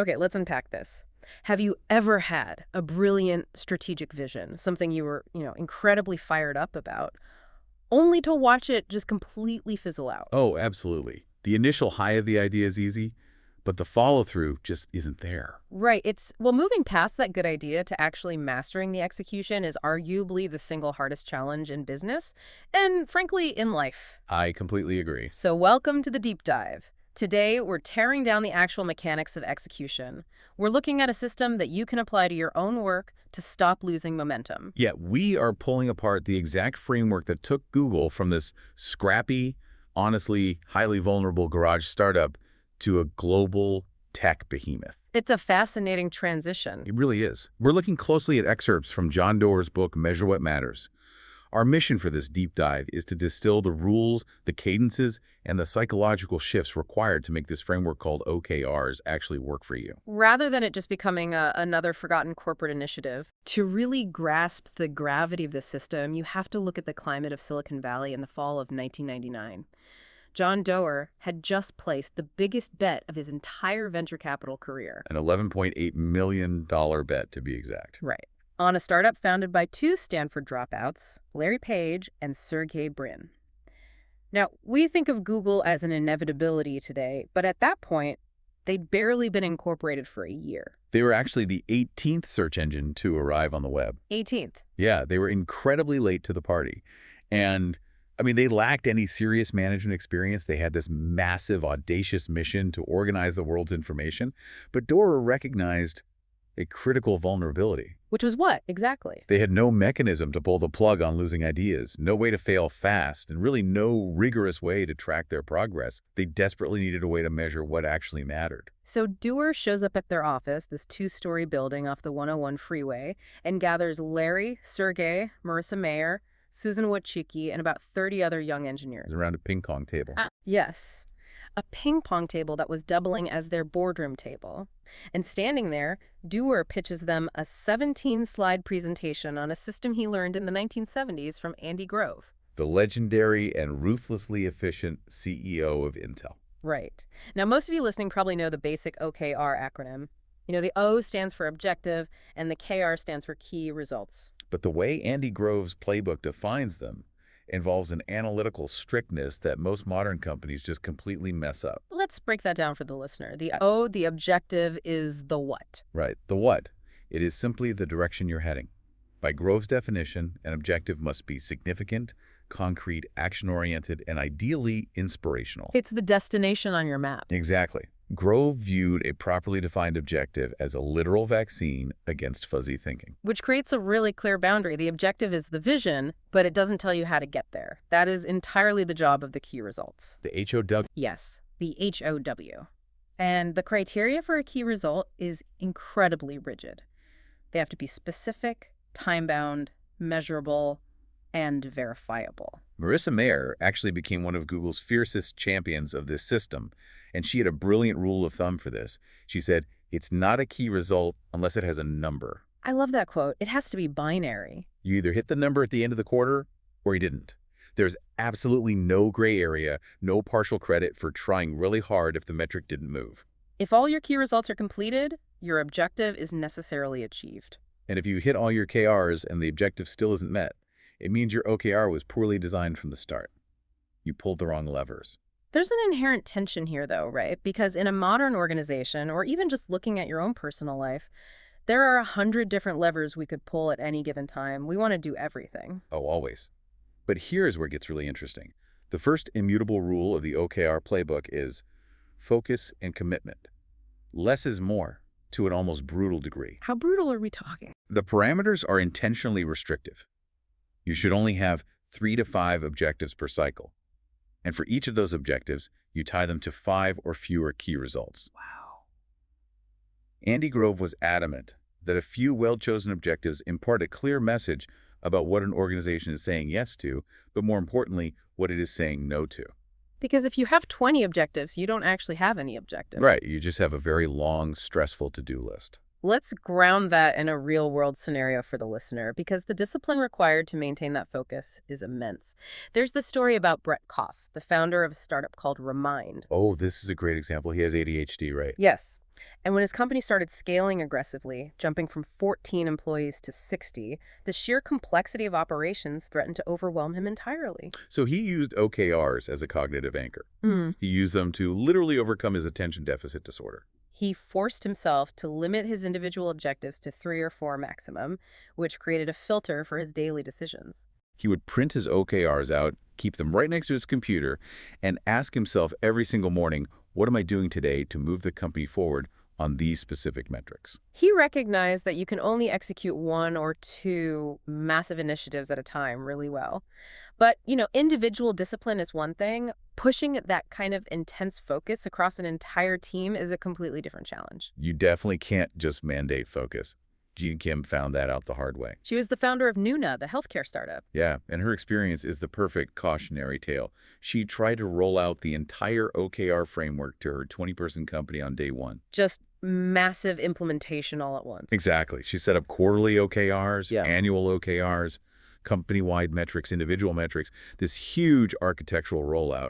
Okay, let's unpack this. Have you ever had a brilliant strategic vision, something you were, incredibly fired up about, only to watch it just completely fizzle out? Oh, absolutely. The initial high of the idea is easy, but the follow-through just isn't there. Right. Moving past that good idea to actually mastering the execution is arguably the single hardest challenge in business and, frankly, in life. I completely agree. So, welcome to the deep dive. Today, we're tearing down the actual mechanics of execution. We're looking at a system that you can apply to your own work to stop losing momentum. Yet we are pulling apart the exact framework that took Google from this scrappy, honestly, highly vulnerable garage startup to a global tech behemoth. It's a fascinating transition. It really is. We're looking closely at excerpts from John Doerr's book, Measure What Matters. Our mission for this deep dive is to distill the rules, the cadences, and the psychological shifts required to make this framework called OKRs actually work for you. Rather than it just becoming another forgotten corporate initiative, to really grasp the gravity of the system, you have to look at the climate of Silicon Valley in the fall of 1999. John Doerr had just placed the biggest bet of his entire venture capital career. An $11.8 million bet, to be exact. Right. On a startup founded by two Stanford dropouts, Larry Page and Sergey Brin. Now, we think of Google as an inevitability today, but at that point, they'd barely been incorporated for a year. They were actually the 18th search engine to arrive on the web. 18th. Yeah, they were incredibly late to the party. And they lacked any serious management experience. They had this massive, audacious mission to organize the world's information. But Doerr recognized a critical vulnerability. Which was what, exactly? They had no mechanism to pull the plug on losing ideas, no way to fail fast, and really no rigorous way to track their progress. They desperately needed a way to measure what actually mattered. So Doerr shows up at their office, this two-story building off the 101 freeway, and gathers Larry, Sergey, Marissa Mayer, Susan Wojcicki, and about 30 other young engineers. Around a ping pong table. Yes. A ping pong table that was doubling as their boardroom table. And standing there, Doerr pitches them a 17-slide presentation on a system he learned in the 1970s from Andy Grove. The legendary and ruthlessly efficient CEO of Intel. Right. Now, most of you listening probably know the basic OKR acronym. The O stands for objective, and the KR stands for key results. But the way Andy Grove's Playbook defines them involves an analytical strictness that most modern companies just completely mess up. Let's break that down for the listener. The O, the objective, is the what? Right, the what. It is simply the direction you're heading. By Grove's definition, an objective must be significant, concrete, action-oriented, and ideally inspirational. It's the destination on your map. Exactly. Grove viewed a properly defined objective as a literal vaccine against fuzzy thinking. Which creates a really clear boundary. The objective is the vision, but it doesn't tell you how to get there. That is entirely the job of the key results. The HOW. Yes, the HOW. And the criteria for a key result is incredibly rigid. They have to be specific, time-bound, measurable, and verifiable. Marissa Mayer actually became one of Google's fiercest champions of this system, and she had a brilliant rule of thumb for this. She said, it's not a key result unless it has a number. I love that quote. It has to be binary. You either hit the number at the end of the quarter or you didn't. There's absolutely no gray area, no partial credit for trying really hard if the metric didn't move. If all your key results are completed, your objective is necessarily achieved. And if you hit all your KRs and the objective still isn't met, it means your OKR was poorly designed from the start. You pulled the wrong levers. There's an inherent tension here, though, right? Because in a modern organization, or even just looking at your own personal life, there are 100 different levers we could pull at any given time. We want to do everything. Oh, always. But here's where it gets really interesting. The first immutable rule of the OKR playbook is focus and commitment. Less is more, to an almost brutal degree. How brutal are we talking? The parameters are intentionally restrictive. You should only have 3 to 5 objectives per cycle. And for each of those objectives, you tie them to 5 or fewer key results. Wow. Andy Grove was adamant that a few well-chosen objectives impart a clear message about what an organization is saying yes to, but more importantly, what it is saying no to. Because if you have 20 objectives, you don't actually have any objectives. Right, you just have a very long, stressful to-do list. Let's ground that in a real-world scenario for the listener, because the discipline required to maintain that focus is immense. There's the story about Brett Koff, the founder of a startup called Remind. Oh, this is a great example. He has ADHD, right? Yes. And when his company started scaling aggressively, jumping from 14 employees to 60, the sheer complexity of operations threatened to overwhelm him entirely. So he used OKRs as a cognitive anchor. He used them to literally overcome his attention deficit disorder. He forced himself to limit his individual objectives to 3 or 4 maximum, which created a filter for his daily decisions. He would print his OKRs out, keep them right next to his computer, and ask himself every single morning, what am I doing today to move the company forward on these specific metrics? He recognized that you can only execute 1 or 2 massive initiatives at a time really well. But, individual discipline is one thing. Pushing that kind of intense focus across an entire team is a completely different challenge. You definitely can't just mandate focus. Jean Kim found that out the hard way. She was the founder of Nuna, the healthcare startup. Yeah, and her experience is the perfect cautionary tale. She tried to roll out the entire OKR framework to her 20-person company on day one. Just massive implementation all at once. Exactly. She set up quarterly OKRs, Yeah. annual OKRs, company-wide metrics, individual metrics, this huge architectural rollout,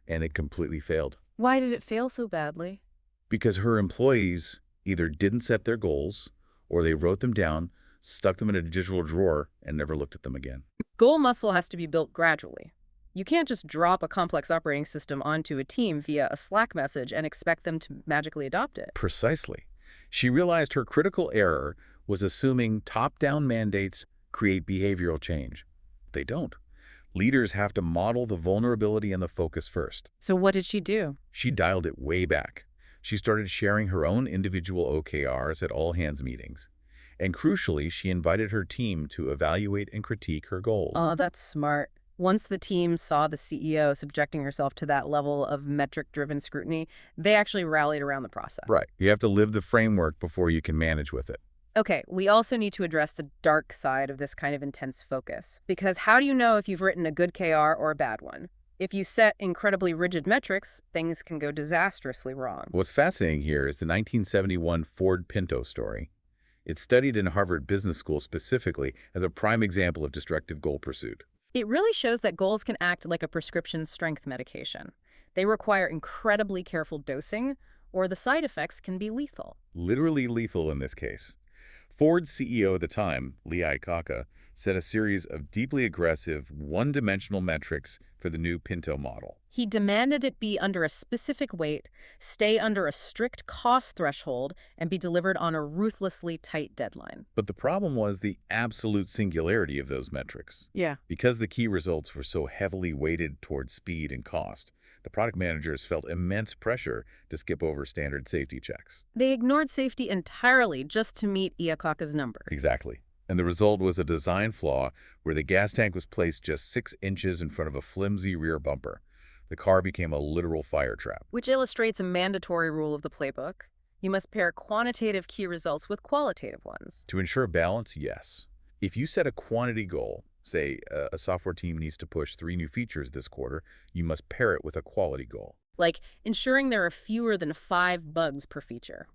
and it completely failed. Why did it fail so badly? Because her employees either didn't set their goals, or they wrote them down, stuck them in a digital drawer, and never looked at them again. Goal muscle has to be built gradually. You can't just drop a complex operating system onto a team via a Slack message and expect them to magically adopt it. Precisely. She realized her critical error was assuming top-down mandates create behavioral change. They don't. Leaders have to model the vulnerability and the focus first. So what did she do? She dialed it way back. She started sharing her own individual OKRs at all-hands meetings. And crucially, she invited her team to evaluate and critique her goals. Oh, that's smart. Once the team saw the CEO subjecting herself to that level of metric-driven scrutiny, they actually rallied around the process. Right. You have to live the framework before you can manage with it. Okay, we also need to address the dark side of this kind of intense focus. Because how do you know if you've written a good KR or a bad one? If you set incredibly rigid metrics, things can go disastrously wrong. What's fascinating here is the 1971 Ford Pinto story. It's studied in Harvard Business School specifically as a prime example of destructive goal pursuit. It really shows that goals can act like a prescription strength medication. They require incredibly careful dosing, or the side effects can be lethal. Literally lethal in this case. Ford's CEO at the time, Lee Iacocca, set a series of deeply aggressive, one-dimensional metrics for the new Pinto model. He demanded it be under a specific weight, stay under a strict cost threshold, and be delivered on a ruthlessly tight deadline. But the problem was the absolute singularity of those metrics. Yeah. Because the key results were so heavily weighted towards speed and cost, the product managers felt immense pressure to skip over standard safety checks. They ignored safety entirely just to meet Iacocca's number. Exactly. And the result was a design flaw where the gas tank was placed just 6 inches in front of a flimsy rear bumper. The car became a literal fire trap. Which illustrates a mandatory rule of the Playbook. You must pair quantitative key results with qualitative ones. To ensure balance, yes. If you set a quantity goal, say a software team needs to push 3 new features this quarter, you must pair it with a quality goal. Like ensuring there are fewer than 5 bugs per feature.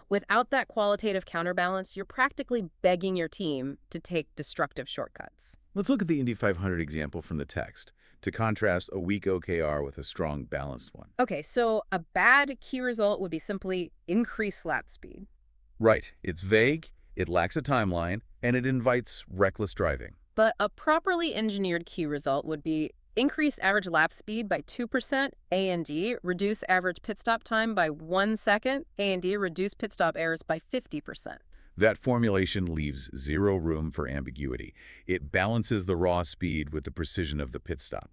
Without that qualitative counterbalance, you're practically begging your team to take destructive shortcuts. Let's look at the Indy 500 example from the text to contrast a weak OKR with a strong, balanced one. Okay, so a bad key result would be simply increase lap speed. Right. It's vague, it lacks a timeline, and it invites reckless driving. But a properly engineered key result would be increase average lap speed by 2%, A&D, reduce average pit stop time by 1 second, A&D, reduce pit stop errors by 50%. That formulation leaves zero room for ambiguity. It balances the raw speed with the precision of the pit stop.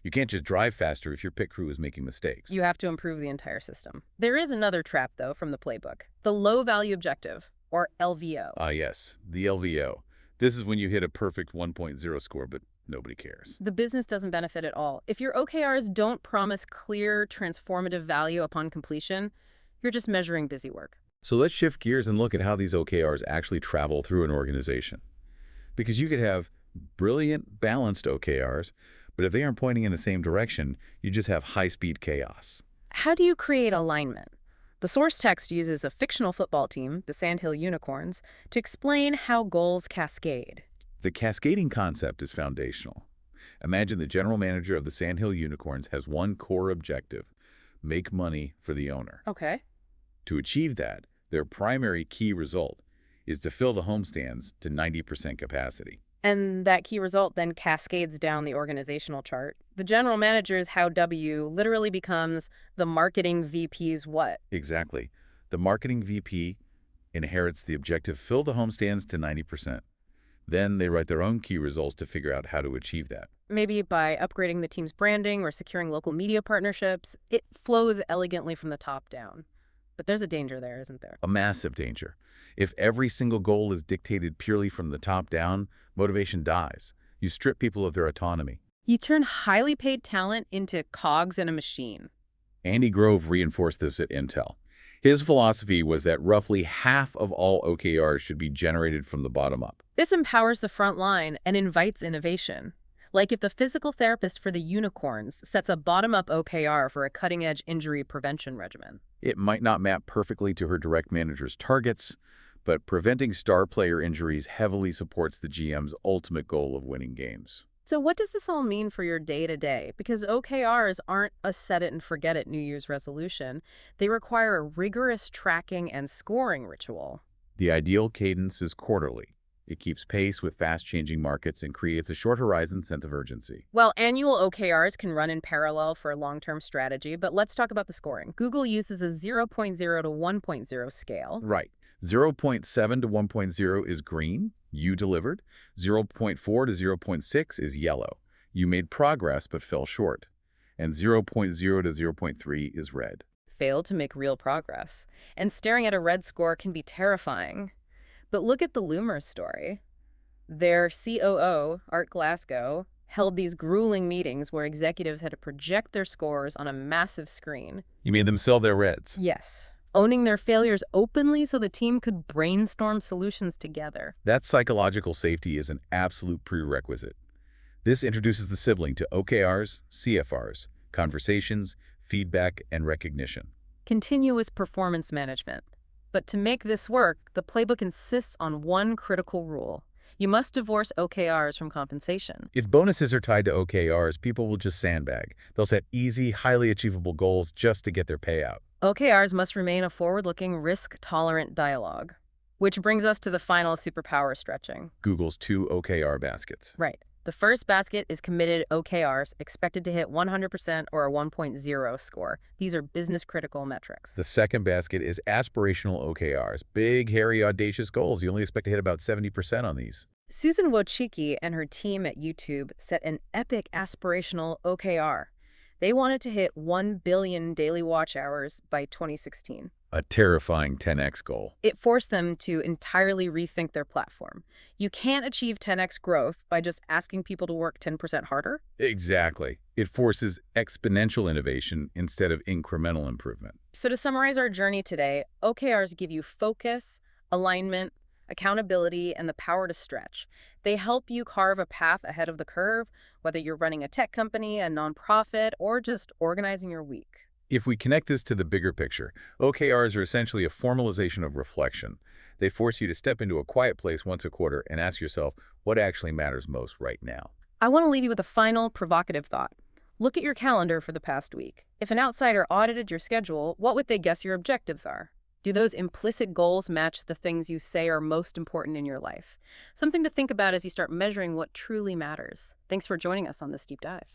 You can't just drive faster if your pit crew is making mistakes. You have to improve the entire system. There is another trap, though, from the Playbook. The low-value objective, or LVO. Ah, yes, the LVO. This is when you hit a perfect 1.0 score, but nobody cares. The business doesn't benefit at all. If your OKRs don't promise clear, transformative value upon completion, you're just measuring busy work. So let's shift gears and look at how these OKRs actually travel through an organization. Because you could have brilliant, balanced OKRs, but if they aren't pointing in the same direction, you just have high-speed chaos. How do you create alignment? The source text uses a fictional football team, the Sandhill Unicorns, to explain how goals cascade. The cascading concept is foundational. Imagine the general manager of the Sandhill Unicorns has one core objective: make money for the owner. Okay. To achieve that, their primary key result is to fill the homestands to 90% capacity. And that key result then cascades down the organizational chart. The general manager's how W literally becomes the marketing VP's what? Exactly. The marketing VP inherits the objective fill the homestands to 90%. Then they write their own key results to figure out how to achieve that. Maybe by upgrading the team's branding or securing local media partnerships. It flows elegantly from the top down. But there's a danger there, isn't there? A massive danger. If every single goal is dictated purely from the top down, motivation dies. You strip people of their autonomy. You turn highly paid talent into cogs in a machine. Andy Grove reinforced this at Intel. His philosophy was that roughly half of all OKRs should be generated from the bottom up. This empowers the front line and invites innovation. Like if the physical therapist for the unicorns sets a bottom-up OKR for a cutting-edge injury prevention regimen. It might not map perfectly to her direct manager's targets, but preventing star player injuries heavily supports the GM's ultimate goal of winning games. So what does this all mean for your day-to-day? Because OKRs aren't a set-it-and-forget-it New Year's resolution. They require a rigorous tracking and scoring ritual. The ideal cadence is quarterly. It keeps pace with fast-changing markets and creates a short horizon sense of urgency. Well, annual OKRs can run in parallel for a long-term strategy, but let's talk about the scoring. Google uses a 0.0 to 1.0 scale. Right. 0.7 to 1.0 is green. You delivered. 0.4 to 0.6 is yellow. You made progress but fell short. And 0.0 to 0.3 is red. Failed to make real progress. And staring at a red score can be terrifying. But look at the Loomer story. Their COO, Art Glasgow, held these grueling meetings where executives had to project their scores on a massive screen. You made them sell their reds. Yes. Owning their failures openly so the team could brainstorm solutions together. That psychological safety is an absolute prerequisite. This introduces the sibling to OKRs, CFRs, conversations, feedback, and recognition. Continuous performance management. But to make this work, the playbook insists on one critical rule. You must divorce OKRs from compensation. If bonuses are tied to OKRs, people will just sandbag. They'll set easy, highly achievable goals just to get their payout. OKRs must remain a forward-looking, risk-tolerant dialogue. Which brings us to the final superpower stretching. Google's 2 OKR baskets. Right. The first basket is committed OKRs, expected to hit 100% or a 1.0 score. These are business-critical metrics. The second basket is aspirational OKRs. Big, hairy, audacious goals. You only expect to hit about 70% on these. Susan Wojcicki and her team at YouTube set an epic aspirational OKR. They wanted to hit 1 billion daily watch hours by 2016. A terrifying 10x goal. It forced them to entirely rethink their platform. You can't achieve 10x growth by just asking people to work 10% harder. Exactly. It forces exponential innovation instead of incremental improvement. So to summarize our journey today, OKRs give you focus, alignment, accountability, and the power to stretch. They help you carve a path ahead of the curve, whether you're running a tech company, a nonprofit, or just organizing your week. If we connect this to the bigger picture, OKRs are essentially a formalization of reflection. They force you to step into a quiet place once a quarter and ask yourself what actually matters most right now. I want to leave you with a final provocative thought. Look at your calendar for the past week. If an outsider audited your schedule, what would they guess your objectives are? Do those implicit goals match the things you say are most important in your life? Something to think about as you start measuring what truly matters. Thanks for joining us on this deep dive.